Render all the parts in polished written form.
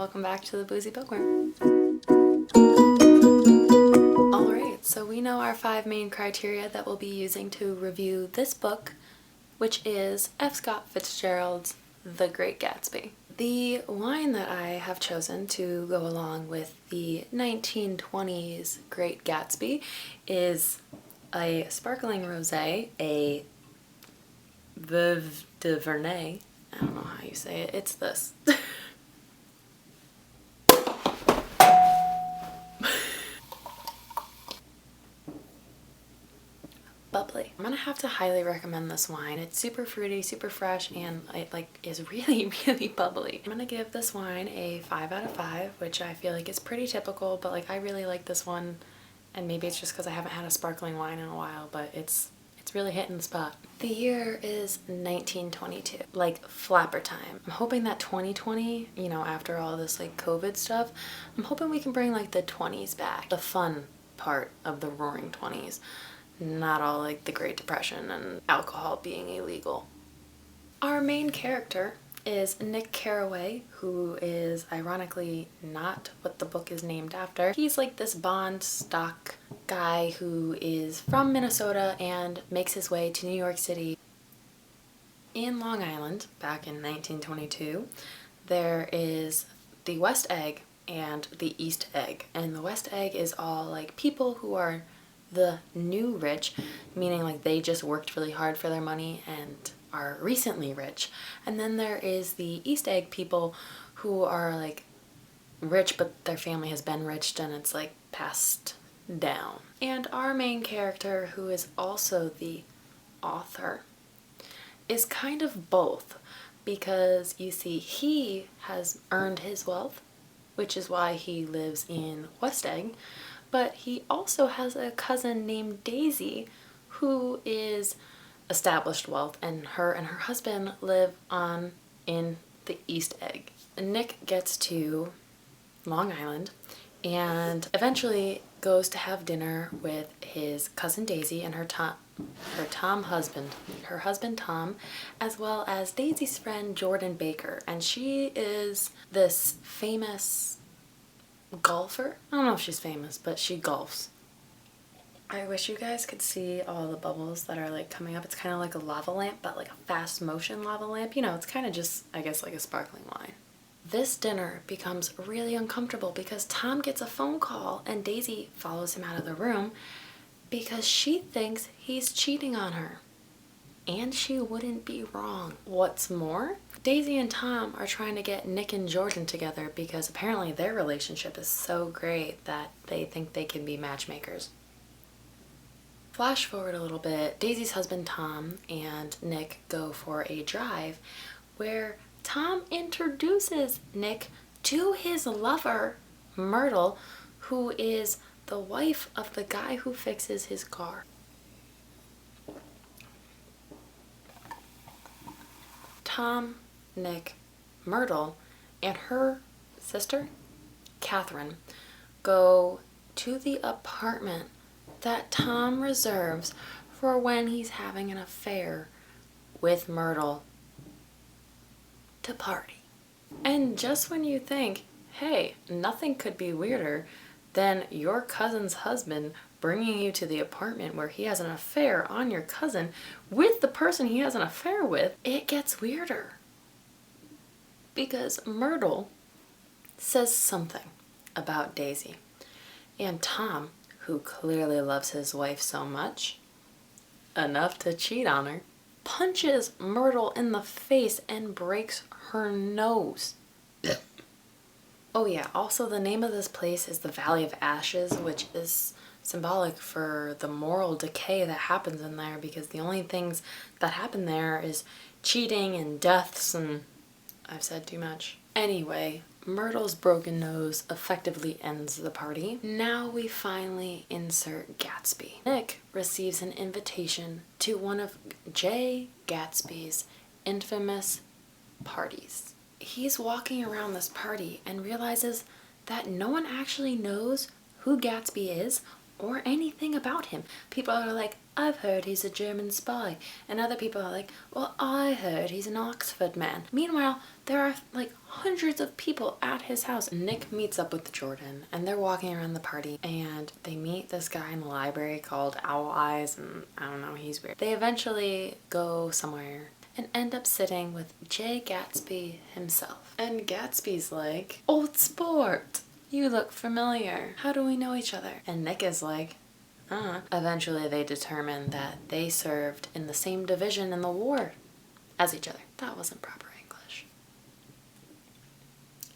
Welcome back to the Boozy Bookworm. Alright, so we know our 5 main criteria that we'll be using to review this book, which is F. Scott Fitzgerald's The Great Gatsby. The wine that I have chosen to go along with the 1920s Great Gatsby is a sparkling rosé, a Veuve de Vernay. I don't know how you say it. It's this. Bubbly. I'm gonna have to highly recommend this wine. It's super fruity, super fresh, and it is really, really bubbly. I'm gonna give this wine a 5 out of 5, which I feel like is pretty typical, but I really like this one, and maybe it's just because I haven't had a sparkling wine in a while, but it's really hitting the spot. The year is 1922, flapper time. I'm hoping that 2020, after all this COVID stuff, I'm hoping we can bring the 20s back. The fun part of the roaring 20s. Not all the Great Depression and alcohol being illegal. Our main character is Nick Carraway, who is ironically not what the book is named after. He's this Bond stock guy who is from Minnesota and makes his way to New York City. In Long Island, back in 1922, there is the West Egg and the East Egg. And the West Egg is all people who are the new rich, meaning they just worked really hard for their money and are recently rich. And then there is the East Egg people who are rich, but their family has been rich and it's passed down. And our main character, who is also the author, is kind of both, because you see he has earned his wealth, which is why he lives in West Egg, but he also has a cousin named Daisy who is established wealth, and her husband live on in the East Egg. Nick gets to Long Island and eventually goes to have dinner with his cousin Daisy and her husband Tom, as well as Daisy's friend Jordan Baker, and she is this famous golfer. I don't know if she's famous, but she golfs. I wish you guys could see all the bubbles that are coming up. It's kind of like a lava lamp, but a fast motion lava lamp. It's kind of just, I guess, like a sparkling wine. This dinner becomes really uncomfortable because Tom gets a phone call and Daisy follows him out of the room because she thinks he's cheating on her. And she wouldn't be wrong. What's more, Daisy and Tom are trying to get Nick and Jordan together because apparently their relationship is so great that they think they can be matchmakers. Flash forward a little bit, Daisy's husband Tom and Nick go for a drive where Tom introduces Nick to his lover, Myrtle, who is the wife of the guy who fixes his car. Tom, Nick, Myrtle, and her sister, Catherine, go to the apartment that Tom reserves for when he's having an affair with Myrtle to party. And just when you think, hey, nothing could be weirder than your cousin's husband bringing you to the apartment where he has an affair on your cousin with the person he has an affair with, it gets weirder. Because Myrtle says something about Daisy. And Tom, who clearly loves his wife so much, enough to cheat on her, punches Myrtle in the face and breaks her nose. Oh yeah, also the name of this place is the Valley of Ashes, which is symbolic for the moral decay that happens in there, because the only things that happen there is cheating and deaths, and I've said too much. Anyway, Myrtle's broken nose effectively ends the party. Now we finally insert Gatsby. Nick receives an invitation to one of J. Gatsby's infamous parties. He's walking around this party and realizes that no one actually knows who Gatsby is or anything about him. People are like, I've heard he's a German spy. And other people are like, well, I heard he's an Oxford man. Meanwhile, there are like hundreds of people at his house. Nick meets up with Jordan and they're walking around the party and they meet this guy in the library called Owl Eyes, and I don't know, he's weird. They eventually go somewhere and end up sitting with J. Gatsby himself. And Gatsby's like, old sport, you look familiar. How do we know each other? And Nick is like, Eventually they determine that they served in the same division in the war as each other. That wasn't proper English.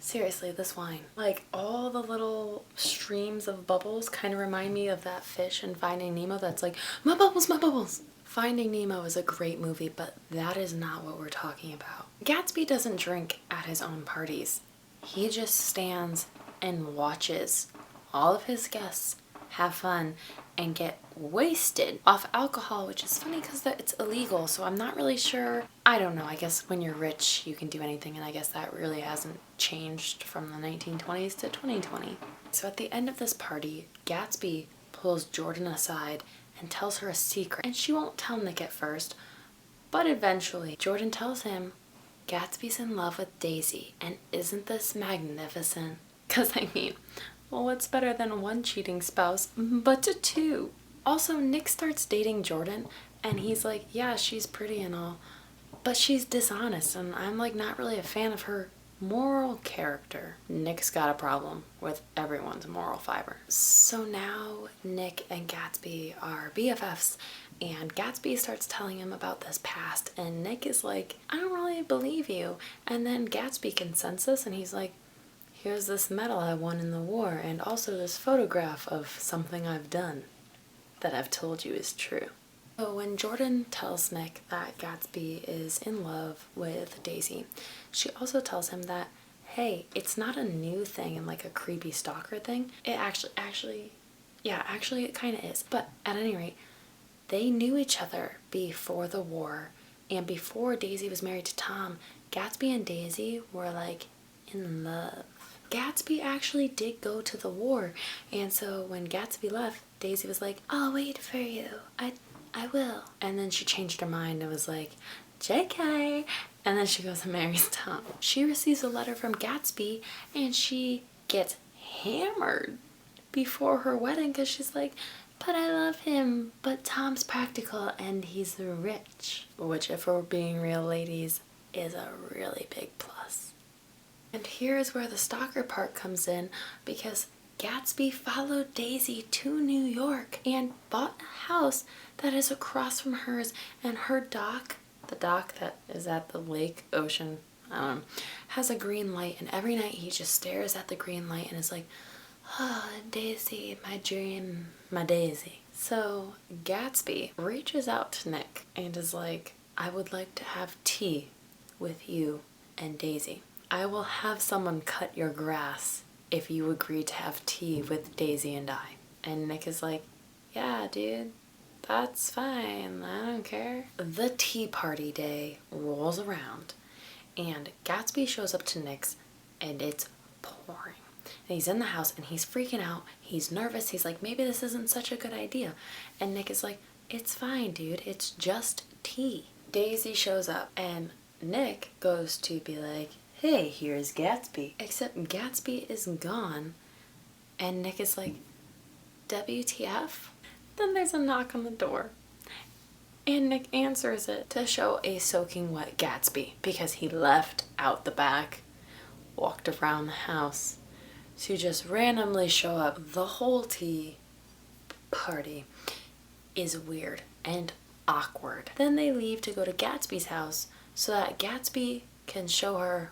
Seriously, this wine. Like, all the little streams of bubbles kind of remind me of that fish in Finding Nemo that's like, my bubbles, my bubbles. Finding Nemo is a great movie, but that is not what we're talking about. Gatsby doesn't drink at his own parties. He just stands and watches all of his guests have fun and get wasted off alcohol, which is funny because it's illegal, so I'm not really sure. I don't know, I guess when you're rich you can do anything, and I guess that really hasn't changed from the 1920s to 2020. So at the end of this party, Gatsby pulls Jordan aside and tells her a secret, and she won't tell Nick at first, but eventually Jordan tells him Gatsby's in love with Daisy, and isn't this magnificent? Because I mean, well, what's better than one cheating spouse but two? Also, Nick starts dating Jordan and he's like, yeah, she's pretty and all, but she's dishonest, and I'm like not really a fan of her moral character. Nick's got a problem with everyone's moral fiber. So now Nick and Gatsby are BFFs, and Gatsby starts telling him about this past, and Nick is like, I don't really believe you. And then Gatsby can sense this and he's like, here's this medal I won in the war, and also this photograph of something I've done that I've told you is true. So when Jordan tells Nick that Gatsby is in love with Daisy, she also tells him that, hey, it's not a new thing and like a creepy stalker thing. It actually it kind of is. But at any rate, they knew each other before the war, and before Daisy was married to Tom, Gatsby and Daisy were like in love. Gatsby actually did go to the war, and so when Gatsby left, Daisy was like, I'll wait for you, I will. And then she changed her mind and was like, JK, and then she goes and marries Tom. She receives a letter from Gatsby and she gets hammered before her wedding because she's like, but I love him, but Tom's practical and he's rich. Which, if we're being real, ladies, is a really big plus. And here's where the stalker part comes in, because Gatsby followed Daisy to New York and bought a house that is across from hers, and her dock, the dock that is at the lake, ocean, has a green light, and every night he just stares at the green light and is like, oh, Daisy, my dream, my Daisy. So Gatsby reaches out to Nick and is like, I would like to have tea with you and Daisy. I will have someone cut your grass if you agree to have tea with Daisy and I. And Nick is like, yeah, dude, that's fine, I don't care. The tea party day rolls around and Gatsby shows up to Nick's and it's pouring. And he's in the house and he's freaking out, he's nervous, he's like, maybe this isn't such a good idea. And Nick is like, it's fine, dude, it's just tea. Daisy shows up and Nick goes to be like, hey, here's Gatsby. Except Gatsby is gone, and Nick is like, WTF? Then there's a knock on the door, and Nick answers it to show a soaking wet Gatsby, because he left out the back, walked around the house, to just randomly show up. The whole tea party is weird and awkward. Then they leave to go to Gatsby's house so that Gatsby can show her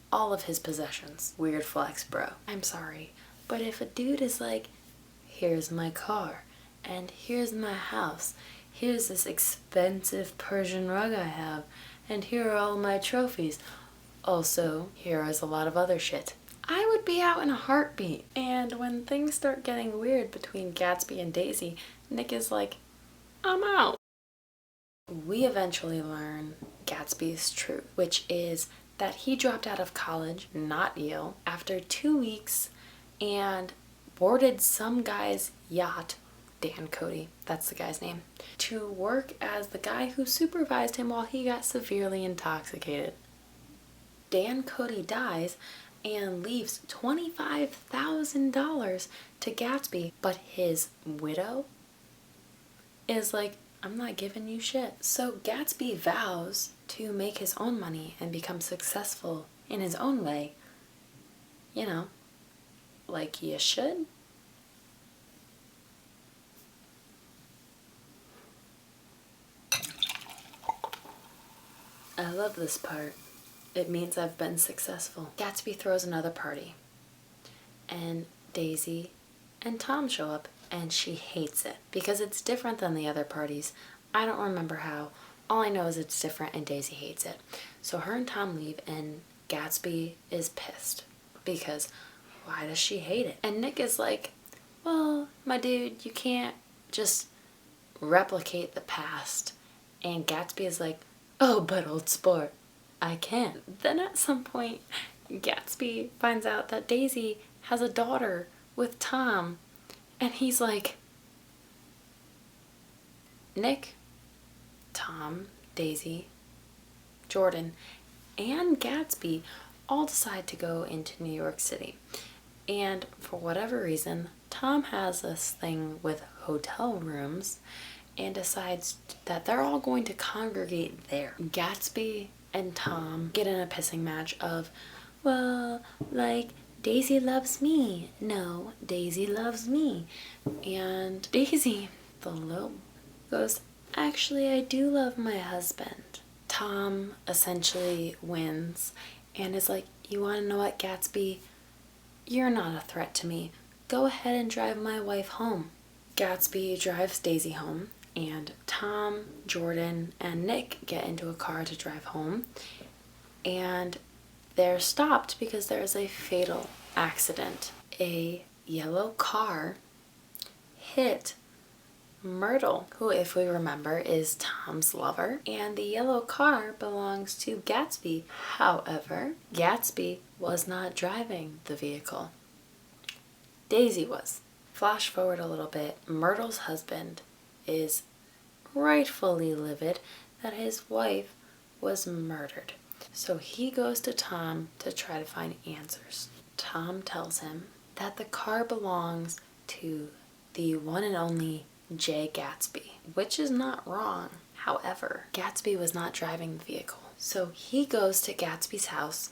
all of his possessions. Weird flex, bro. I'm sorry, but if a dude is like, here's my car, and here's my house, here's this expensive Persian rug I have, and here are all my trophies, also here is a lot of other shit, I would be out in a heartbeat. And when things start getting weird between Gatsby and Daisy, Nick is like, I'm out. We eventually learn Gatsby's truth, which is that he dropped out of college, not Yale, after 2 weeks and boarded some guy's yacht Dan Cody, that's the guy's name, to work as the guy who supervised him while he got severely intoxicated. Dan Cody dies and leaves $25,000 to Gatsby, but his widow is like, I'm not giving you shit. So Gatsby vows to make his own money and become successful in his own way. You know, like you should. I love this part. It means I've been successful. Gatsby throws another party, and Daisy and Tom show up, and she hates it because it's different than the other parties. I don't remember how. All I know is it's different and Daisy hates it. So her and Tom leave, and Gatsby is pissed because why does she hate it? And Nick is like, well, my dude, you can't just replicate the past. And Gatsby is like, oh, but old sport, I can. Then at some point, Gatsby finds out that Daisy has a daughter with Tom, and he's like, Nick, Tom, Daisy, Jordan, and Gatsby all decide to go into New York City. And for whatever reason, Tom has this thing with hotel rooms and decides that they're all going to congregate there. Gatsby and Tom get in a pissing match of, well, like, Daisy loves me. No, Daisy loves me. And Daisy, the little, goes, actually, I do love my husband. Tom essentially wins and is like, you want to know what, Gatsby? You're not a threat to me. Go ahead and drive my wife home. Gatsby drives Daisy home, and Tom, Jordan, and Nick get into a car to drive home, and they're stopped because there's a fatal accident. A yellow car hit Myrtle, who, if we remember, is Tom's lover, and the yellow car belongs to Gatsby. However, Gatsby was not driving the vehicle. Daisy was. Flash forward a little bit, Myrtle's husband is rightfully livid that his wife was murdered. So he goes to Tom to try to find answers. Tom tells him that the car belongs to the one and only J. Gatsby, which is not wrong. However, Gatsby was not driving the vehicle. So he goes to Gatsby's house,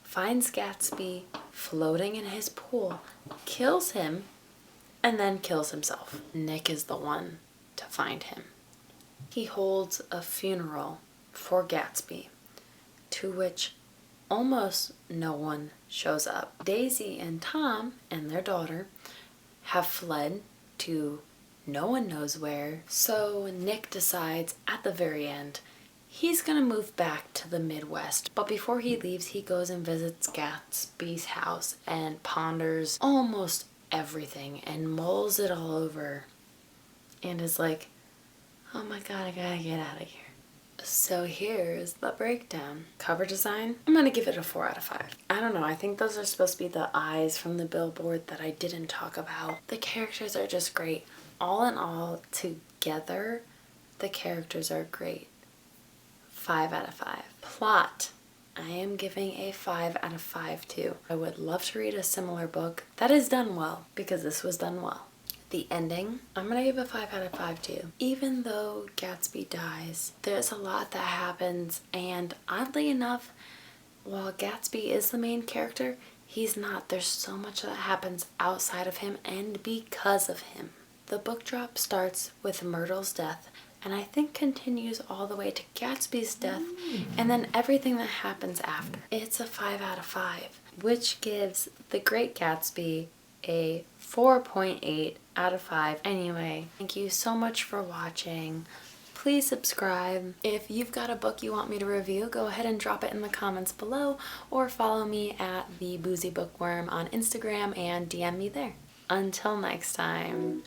finds Gatsby floating in his pool, kills him, and then kills himself. Nick is the one to find him. He holds a funeral for Gatsby, to which almost no one shows up. Daisy and Tom and their daughter have fled to no one knows where, so Nick decides at the very end he's gonna move back to the Midwest. But before he leaves, he goes and visits Gatsby's house and ponders almost everything and mulls it all over and is like, oh my god, I gotta get out of here. So here's the breakdown. Cover design, I'm gonna give it a 4 out of 5. I don't know, I think those are supposed to be the eyes from the billboard that I didn't talk about. The characters are just great. All in all, together, the characters are great. 5 out of 5. Plot, I am giving a 5 out of 5 too. I would love to read a similar book that is done well, because this was done well. The ending, I'm gonna give a 5 out of 5 too. Even though Gatsby dies, there's a lot that happens, and oddly enough, while Gatsby is the main character, he's not. There's so much that happens outside of him and because of him. The book drop starts with Myrtle's death, and I think continues all the way to Gatsby's death, and then everything that happens after. It's a 5 out of 5, which gives The Great Gatsby a 4.8 out of 5. Anyway, thank you so much for watching. Please subscribe. If you've got a book you want me to review, go ahead and drop it in the comments below, or follow me at the BoozyBookworm on Instagram and DM me there. Until next time.